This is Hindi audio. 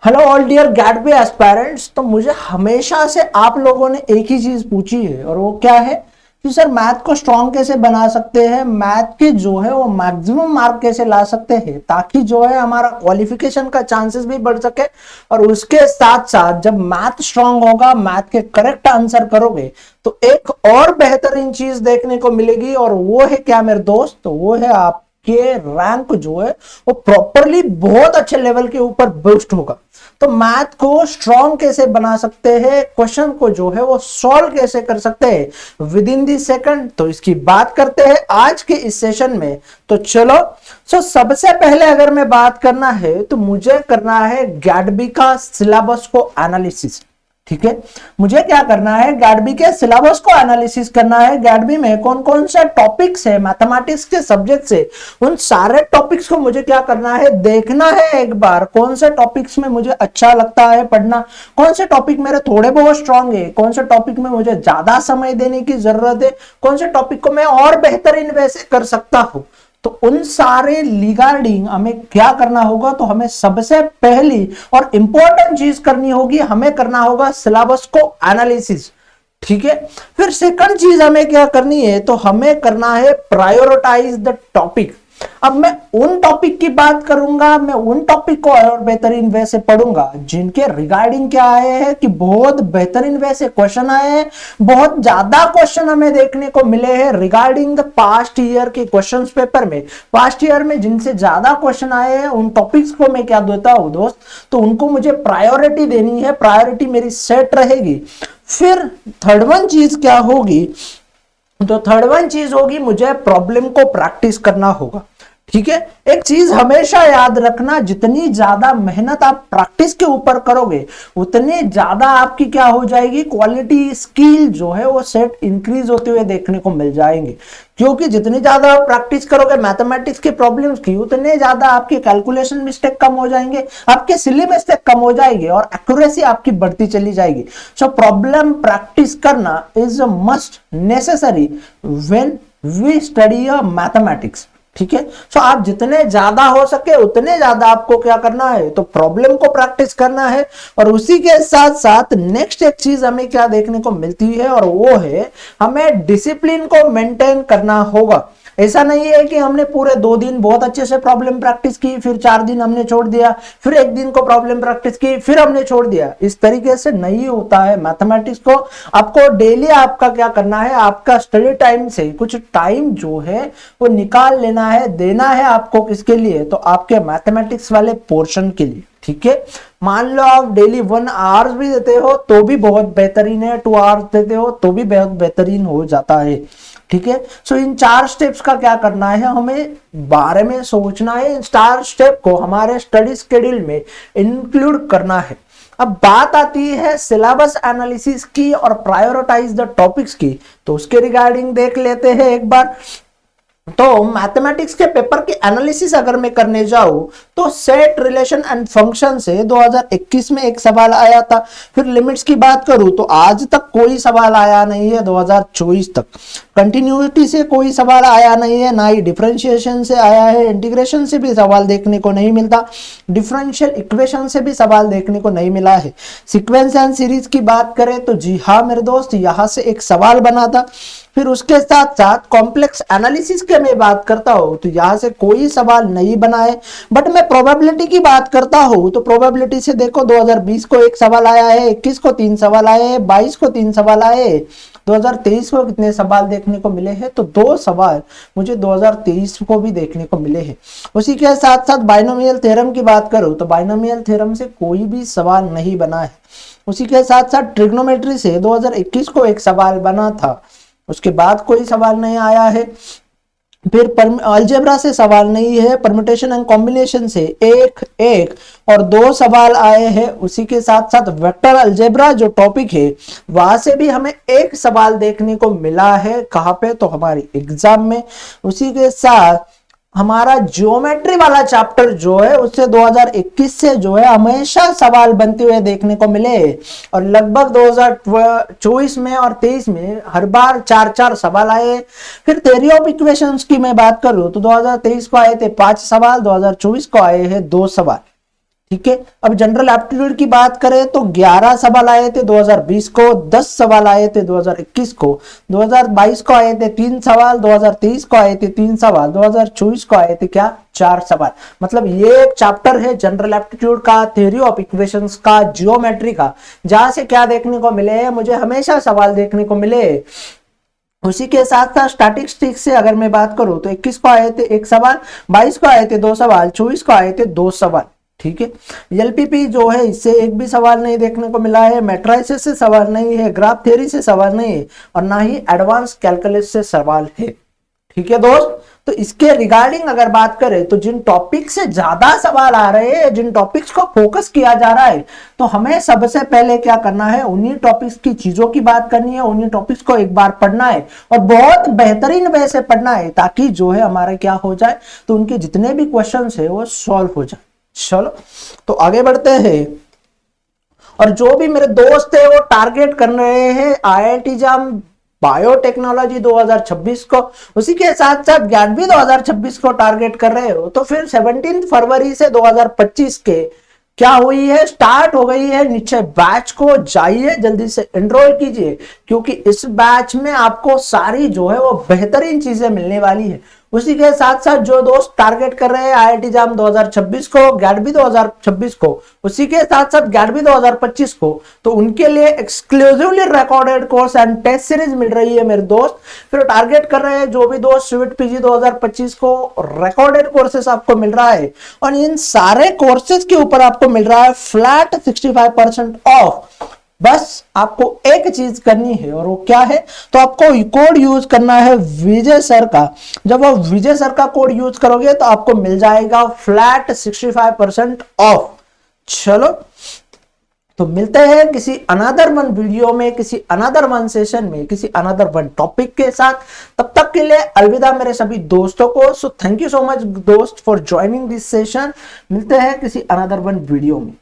Hello all dear GATE B aspirants. तो मुझे हमेशा से आप लोगों ने एक ही चीज पूछी है और वो क्या है कि सर मैथ को स्ट्रॉन्ग कैसे बना सकते हैं, मैथ के जो है वो मैक्सिमम मार्क कैसे ला सकते हैं ताकि जो है हमारा क्वालिफिकेशन का चांसेस भी बढ़ सके। और उसके साथ साथ जब मैथ स्ट्रांग होगा, मैथ के करेक्ट आंसर करोगे तो एक और बेहतरीन चीज देखने को मिलेगी। और वो है क्या मेरे दोस्त, तो वो है आपके रैंक जो है वो प्रॉपरली बहुत अच्छे लेवल के ऊपर बूस्ट होगा। तो मैथ को स्ट्रॉन्ग कैसे बना सकते हैं, क्वेश्चन को जो है वो सॉल्व कैसे कर सकते हैं विद इन दी सेकंड, तो इसकी बात करते हैं आज के इस सेशन में। तो चलो सबसे पहले अगर मैं बात करना है तो मुझे करना है गैडबी का सिलेबस को एनालिसिस। ठीक है, मुझे क्या करना है, गैडबी के सिलेबस को एनालिसिस करना है। गैडबी में कौन कौन से टॉपिक्स है मैथमेटिक्स के सब्जेक्ट से, उन सारे टॉपिक्स को मुझे क्या करना है, देखना है एक बार। कौन से टॉपिक्स में मुझे अच्छा लगता है पढ़ना, कौन से टॉपिक मेरे थोड़े बहुत स्ट्रांग है, कौन से टॉपिक में मुझे ज्यादा समय देने की जरूरत है, कौन से टॉपिक को मैं और बेहतरीन वैसे कर सकता हूं। तो उन सारे रिगार्डिंग हमें क्या करना होगा, तो हमें सबसे पहली और इंपॉर्टेंट चीज करनी होगी, हमें करना होगा सिलेबस को एनालिसिस। ठीक है, फिर सेकंड चीज हमें क्या करनी है, तो हमें करना है प्रायोरिटाइज द टॉपिक। अब मैं उन टॉपिक की बात करूंगा, मैं उन टॉपिक को और बेहतरीन वे से पढ़ूंगा जिनके रिगार्डिंग क्या आए हैं कि बहुत बेहतरीन वे से क्वेश्चन आए हैं, बहुत ज्यादा क्वेश्चन हमें देखने को मिले हैं रिगार्डिंग द पास्ट ईयर के क्वेश्चंस पेपर में। पास्ट ईयर में जिनसे ज्यादा क्वेश्चन आए हैं उन टॉपिक्स को मैं क्या देता हूं दोस्त, तो उनको मुझे प्रायोरिटी देनी है, प्रायोरिटी मेरी सेट रहेगी। फिर थर्ड वन चीज क्या होगी, तो थर्ड वन चीज होगी मुझे प्रॉब्लम को प्रैक्टिस करना होगा। ठीक है, एक चीज हमेशा याद रखना, जितनी ज्यादा मेहनत आप प्रैक्टिस के ऊपर करोगे उतनी ज्यादा आपकी क्या हो जाएगी, क्वालिटी स्किल जो है वो सेट इंक्रीज होते हुए देखने को मिल जाएंगे। क्योंकि जितनी ज्यादा आप प्रैक्टिस करोगे मैथमेटिक्स की प्रॉब्लम्स की, उतने ज्यादा आपके कैलकुलेशन मिस्टेक कम हो जाएंगे, आपके सिली मिस्टेक कम हो जाएगी और एक्यूरेसी आपकी बढ़ती चली जाएगी। सो प्रॉब्लम प्रैक्टिस करना is a must necessary when we study mathematics. ठीक है, सो आप जितने ज्यादा हो सके उतने ज्यादा आपको क्या करना है, तो प्रॉब्लम को प्रैक्टिस करना है। और उसी के साथ साथ नेक्स्ट एक चीज हमें क्या देखने को मिलती है, और वो है हमें डिसिप्लिन को मेंटेन करना होगा। ऐसा नहीं है कि हमने पूरे 2 दिन बहुत अच्छे से प्रॉब्लम प्रैक्टिस की, फिर 4 दिन हमने छोड़ दिया, फिर 1 दिन को प्रॉब्लम प्रैक्टिस की, फिर हमने छोड़ दिया। इस तरीके से नहीं होता है मैथमेटिक्स को। आपको डेली आपका क्या करना है, आपका स्टडी टाइम से कुछ टाइम जो है वो निकाल लेना है, देना है आपको। किसके लिए, तो आपके मैथमेटिक्स वाले पोर्शन के लिए। ठीक है, मान लो आप डेली 1 आवर्स भी देते हो तो भी बहुत बेहतरीन है, 2 आवर्स देते हो तो भी बहुत बेहतरीन हो जाता है। ठीक है, सो इन 4 स्टेप्स का क्या करना है, हमें बारे में सोचना है। इन 4 स्टेप को हमारे स्टडी शेड्यूल में इंक्लूड करना है। अब बात आती है सिलेबस एनालिसिस की और प्रायोरिटाइज द टॉपिक्स की, तो उसके रिगार्डिंग देख लेते हैं एक बार। तो मैथमेटिक्स के पेपर की एनालिसिस अगर मैं करने जाऊं तो सेट रिलेशन एंड फंक्शन से 2021 में एक सवाल आया था। फिर लिमिट्स की बात करूं तो आज तक कोई सवाल आया नहीं है, 2024 तक। कंटिन्यूटी से कोई सवाल आया नहीं है, ना ही डिफरेंशिएशन से आया है, इंटीग्रेशन से भी सवाल देखने को नहीं मिलता, डिफरेंशियल इक्वेशन से भी सवाल देखने को नहीं मिला है। सीक्वेंस एंड सीरीज की बात करें तो जी हाँ मेरे दोस्त, यहां से एक सवाल बना था। फिर उसके साथ साथ कॉम्प्लेक्स एनालिसिस के मैं बात करता हूं तो यहां से कोई सवाल नहीं बना है। बट मैं प्रोबेबिलिटी की बात करता हूं तो प्रोबेबिलिटी से देखो 2020 को एक सवाल आया है, 21 को 3 सवाल आए हैं, 22 को 3 सवाल आए, 2023 को कितने सवाल देखने को मिले हैं, तो 2 सवाल मुझे 2023 को भी देखने को मिले हैं। उसी के साथ साथ बाइनोमियल थ्योरम की बात करूं तो बाइनोमियल थ्योरम से कोई भी सवाल नहीं बना है। उसी के साथ साथ ट्रिग्नोमेट्री से 2021 को एक सवाल बना था, उसके बाद कोई सवाल नहीं आया है। फिर अलजेब्रा से सवाल नहीं है, परम्यूटेशन एंड कॉम्बिनेशन से 1 और 2 सवाल आए हैं। उसी के साथ साथ वेक्टर अलजेब्रा जो टॉपिक है वहां से भी हमें 1 सवाल देखने को मिला है। कहां पे, तो हमारी एग्जाम में। उसी के साथ हमारा ज्योमेट्री वाला चैप्टर जो है उससे 2021 से जो है हमेशा सवाल बनते हुए देखने को मिले, और लगभग 2024 में और 23 में हर बार 4-4 सवाल आए। फिर थ्योरी ऑफ इक्वेशंस की मैं बात करूं तो 2023 को आए थे 5 सवाल, 2024 को आए हैं 2 सवाल। ठीक है। अब जनरल एप्टीट्यूड की बात करें तो 11 सवाल आए थे 2020 को, 10 सवाल आए थे 2021 को, 2022 को आए थे 3 सवाल, 2023 को आए थे 3 सवाल, 2024 को आए थे क्या 4 सवाल। मतलब ये एक चैप्टर है जनरल एप्टीट्यूड का, थ्योरी ऑफ इक्वेशंस का, जियोमेट्री का, जहां से क्या देखने को मिले, मुझे हमेशा सवाल देखने को मिले। उसी के साथ साथ स्टैटिस्टिक्स से अगर मैं बात करूं तो 21 को आए थे 1 सवाल, 22 को आए थे 2 सवाल, 24 को आए थे 2 सवाल। ठीक है। एलपीपी जो है इससे एक भी सवाल नहीं देखने को मिला है, मैट्रिसेस से सवाल नहीं है, ग्राफ थ्योरी से सवाल नहीं है, और ना ही एडवांस कैलकुलस से सवाल है। ठीक है दोस्त, तो इसके रिगार्डिंग अगर बात करें तो जिन टॉपिक से ज्यादा सवाल आ रहे हैं, जिन टॉपिक्स को फोकस किया जा रहा है, तो हमें सबसे पहले क्या करना है, उन्हीं टॉपिक्स की चीजों की बात करनी है, उन्हीं टॉपिक्स को एक बार पढ़ना है और बहुत बेहतरीन वे से पढ़ना है, ताकि जो है हमारा क्या हो जाए, तो उनके जितने भी क्वेश्चन है वो सॉल्व हो जाए। चलो तो आगे बढ़ते हैं। और जो भी मेरे दोस्त है वो टारगेट कर रहे हैं IIT जाम बायोटेक्नोलॉजी 2026 को, उसी के साथ साथ ज्ञान भी 2026 को टारगेट कर रहे हो, तो फिर 17 फरवरी से 2025 के क्या हुई है, स्टार्ट हो गई है नीचे बैच को, जाइए जल्दी से एनरोल कीजिए, क्योंकि इस बैच में आपको सारी जो है वो बेहतरीन चीजें मिलने वाली है। उसी के साथ साथ जो दोस्त टारगेट कर रहे हैं IIT जाम 2026 को, गैडबी 2026 को, उसी के साथ साथ गैडबी 2025 को, तो उनके लिए exclusively recorded course and test series मिल रही है मेरे दोस्त। फिर टारगेट कर रहे हैं जो भी दोस्त स्वीट पीजी 2025 को, रिकॉर्डेड कोर्सेस आपको मिल रहा है, और इन सारे कोर्सेज के ऊपर आपको मिल रहा है फ्लैट 65% ऑफ। बस आपको एक चीज करनी है, और वो क्या है, तो आपको कोड यूज करना है विजय सर का। जब आप विजय सर का कोड यूज करोगे तो आपको मिल जाएगा फ्लैट 65% ऑफ। चलो तो मिलते हैं किसी अनदर वन वीडियो में, किसी अनदर वन सेशन में, किसी अनदर वन टॉपिक के साथ। तब तक के लिए अलविदा मेरे सभी दोस्तों को। So thank you so much दोस्त फॉर ज्वाइनिंग दिस सेशन। मिलते हैं किसी अनदर वन वीडियो में।